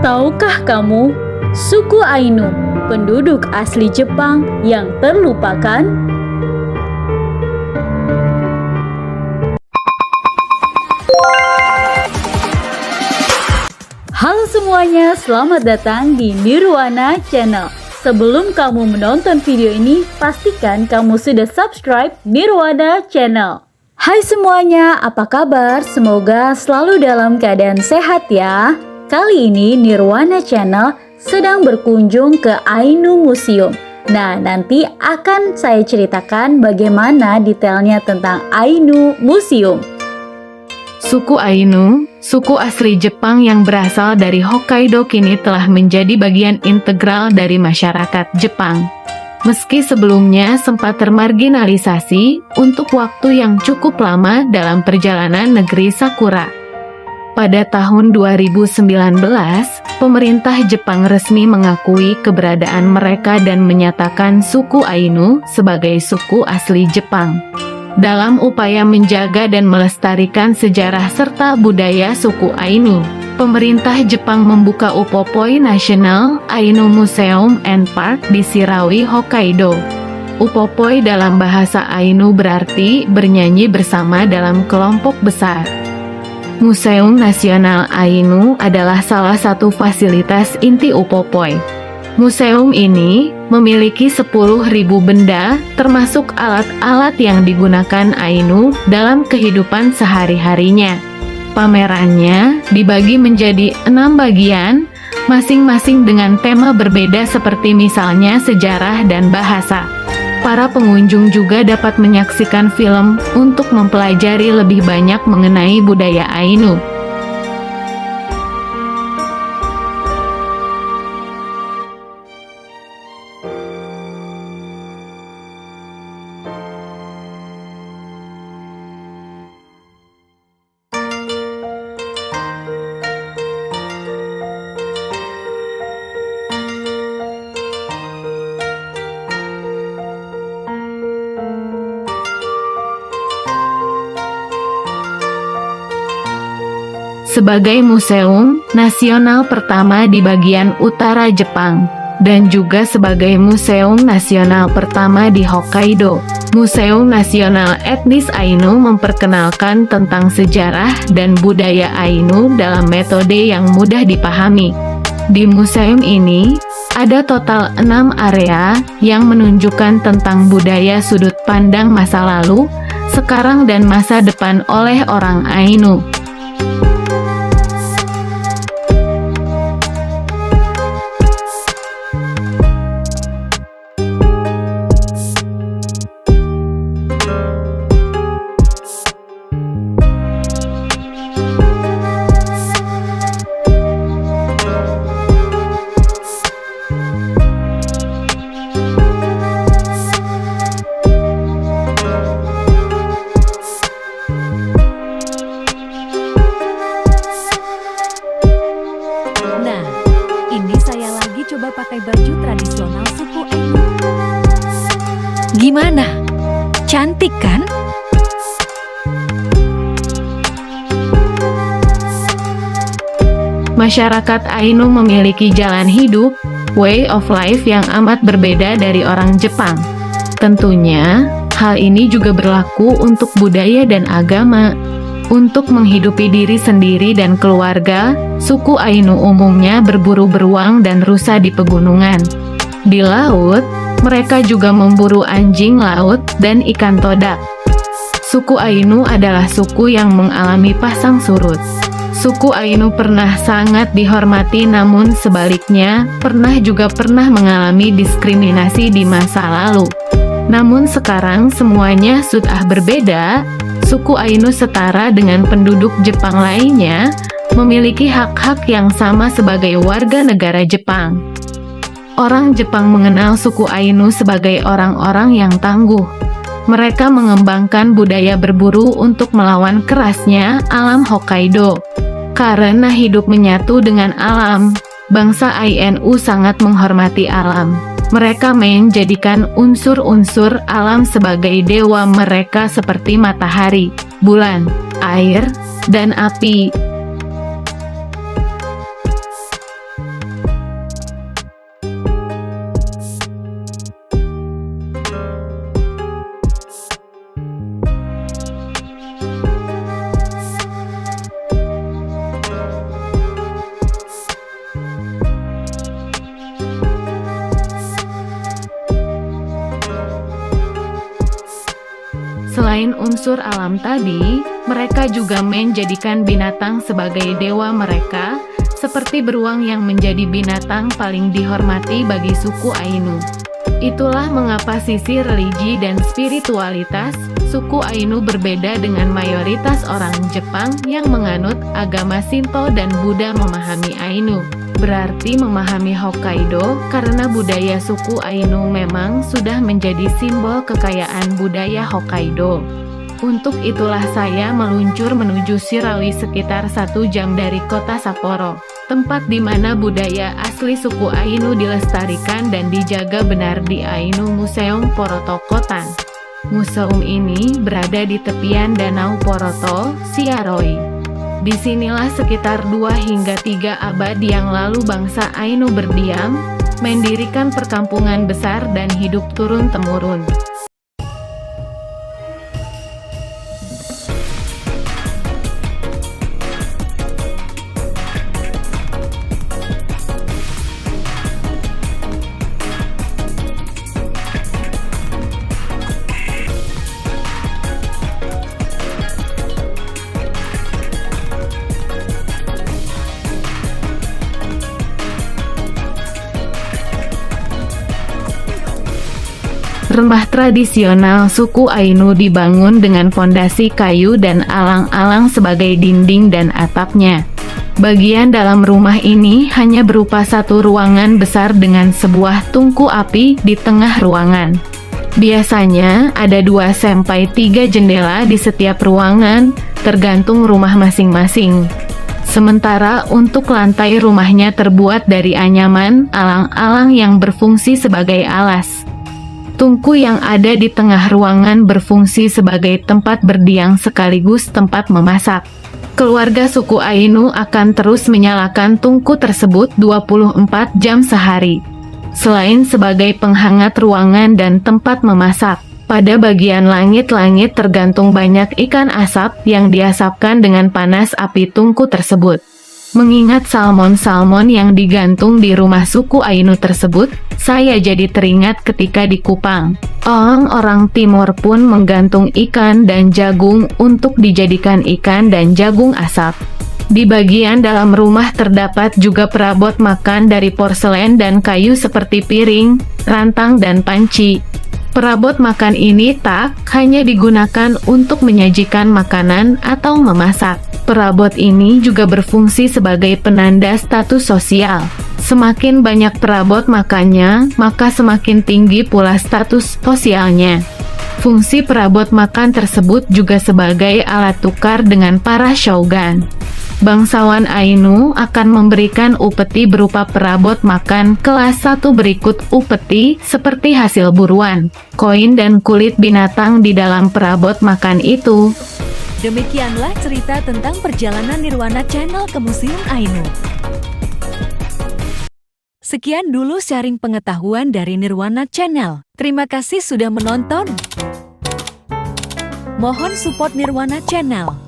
Tahukah kamu, suku Ainu, penduduk asli Jepang yang terlupakan? Halo semuanya, selamat datang di Nirwana Channel. Sebelum kamu menonton video ini, pastikan kamu sudah subscribe Nirwana Channel. Hai semuanya, apa kabar? Semoga selalu dalam keadaan sehat ya. Kali ini Nirwana Channel sedang berkunjung ke Ainu Museum. Nah, nanti akan saya ceritakan bagaimana detailnya tentang Ainu Museum. Suku Ainu, suku asli Jepang yang berasal dari Hokkaido kini telah menjadi bagian integral dari masyarakat Jepang. Meski sebelumnya sempat termarginalisasi untuk waktu yang cukup lama dalam perjalanan negeri Sakura. Pada tahun 2019, pemerintah Jepang resmi mengakui keberadaan mereka dan menyatakan suku Ainu sebagai suku asli Jepang. Dalam upaya menjaga dan melestarikan sejarah serta budaya suku Ainu, pemerintah Jepang membuka Upopoi National Ainu Museum and Park di Shiraui, Hokkaido. Upopoi dalam bahasa Ainu berarti bernyanyi bersama dalam kelompok besar. Museum Nasional Ainu adalah salah satu fasilitas inti Upopoi. Museum ini memiliki 10.000 benda, termasuk alat-alat yang digunakan Ainu dalam kehidupan sehari-harinya. Pamerannya dibagi menjadi 6 bagian, masing-masing dengan tema berbeda seperti misalnya sejarah dan bahasa. Para pengunjung juga dapat menyaksikan film untuk mempelajari lebih banyak mengenai budaya Ainu. Sebagai museum nasional pertama di bagian utara Jepang, dan juga sebagai museum nasional pertama di Hokkaido, Museum Nasional Etnis Ainu memperkenalkan tentang sejarah dan budaya Ainu dalam metode yang mudah dipahami. Di museum ini, ada total 6 area yang menunjukkan tentang budaya sudut pandang masa lalu, sekarang dan masa depan oleh orang Ainu. Coba pakai baju tradisional suku Ainu. Gimana? Cantik kan? Masyarakat Ainu memiliki jalan hidup, way of life yang amat berbeda dari orang Jepang. Tentunya, hal ini juga berlaku untuk budaya dan agama. Untuk menghidupi diri sendiri dan keluarga, suku Ainu umumnya berburu beruang dan rusa di pegunungan. Di laut, mereka juga memburu anjing laut dan ikan todak. Suku Ainu adalah suku yang mengalami pasang surut. Suku Ainu pernah sangat dihormati, namun sebaliknya pernah mengalami diskriminasi di masa lalu. Namun sekarang semuanya sudah berbeda. Suku Ainu setara dengan penduduk Jepang lainnya, memiliki hak-hak yang sama sebagai warga negara Jepang. Orang Jepang mengenal suku Ainu sebagai orang-orang yang tangguh. Mereka mengembangkan budaya berburu untuk melawan kerasnya alam Hokkaido. Karena hidup menyatu dengan alam, bangsa Ainu sangat menghormati alam. Mereka menjadikan unsur-unsur alam sebagai dewa mereka seperti matahari, bulan, air, dan api. Selain unsur alam tadi, mereka juga menjadikan binatang sebagai dewa mereka, seperti beruang yang menjadi binatang paling dihormati bagi suku Ainu. Itulah mengapa sisi religi dan spiritualitas, suku Ainu berbeda dengan mayoritas orang Jepang yang menganut agama Shinto dan Buddha. Memahami Ainu berarti memahami Hokkaido, karena budaya suku Ainu memang sudah menjadi simbol kekayaan budaya Hokkaido. Untuk itulah saya meluncur menuju Shirawi sekitar 1 jam dari kota Sapporo, tempat di mana budaya asli suku Ainu dilestarikan dan dijaga benar di Ainu Museum Poroto Kotan. Museum ini berada di tepian Danau Poroto, Shiaroi. Disinilah sekitar 2 hingga 3 abad yang lalu bangsa Ainu berdiam, mendirikan perkampungan besar dan hidup turun-temurun. Rumah tradisional suku Ainu dibangun dengan fondasi kayu dan alang-alang sebagai dinding dan atapnya. Bagian dalam rumah ini hanya berupa satu ruangan besar dengan sebuah tungku api di tengah ruangan. Biasanya ada 2-3 jendela di setiap ruangan, tergantung rumah masing-masing. Sementara untuk lantai rumahnya terbuat dari anyaman alang-alang yang berfungsi sebagai alas. Tungku yang ada di tengah ruangan berfungsi sebagai tempat berdiam sekaligus tempat memasak. Keluarga suku Ainu akan terus menyalakan tungku tersebut 24 jam sehari. Selain sebagai penghangat ruangan dan tempat memasak, pada bagian langit-langit tergantung banyak ikan asap yang diasapkan dengan panas api tungku tersebut. Mengingat salmon-salmon yang digantung di rumah suku Ainu tersebut, saya jadi teringat ketika di Kupang. Orang-orang Timur pun menggantung ikan dan jagung untuk dijadikan ikan dan jagung asap. Di bagian dalam rumah terdapat juga perabot makan dari porselen dan kayu seperti piring, rantang dan panci. Perabot makan ini tak hanya digunakan untuk menyajikan makanan atau memasak. Perabot ini juga berfungsi sebagai penanda status sosial. Semakin banyak perabot makannya, maka semakin tinggi pula status sosialnya. Fungsi perabot makan tersebut juga sebagai alat tukar dengan para shogun. Bangsawan Ainu akan memberikan upeti berupa perabot makan kelas 1 berikut upeti seperti hasil buruan, koin dan kulit binatang di dalam perabot makan itu. Demikianlah cerita tentang perjalanan Nirwana Channel ke Museum Ainu. Sekian dulu sharing pengetahuan dari Nirwana Channel. Terima kasih sudah menonton. Mohon support Nirwana Channel.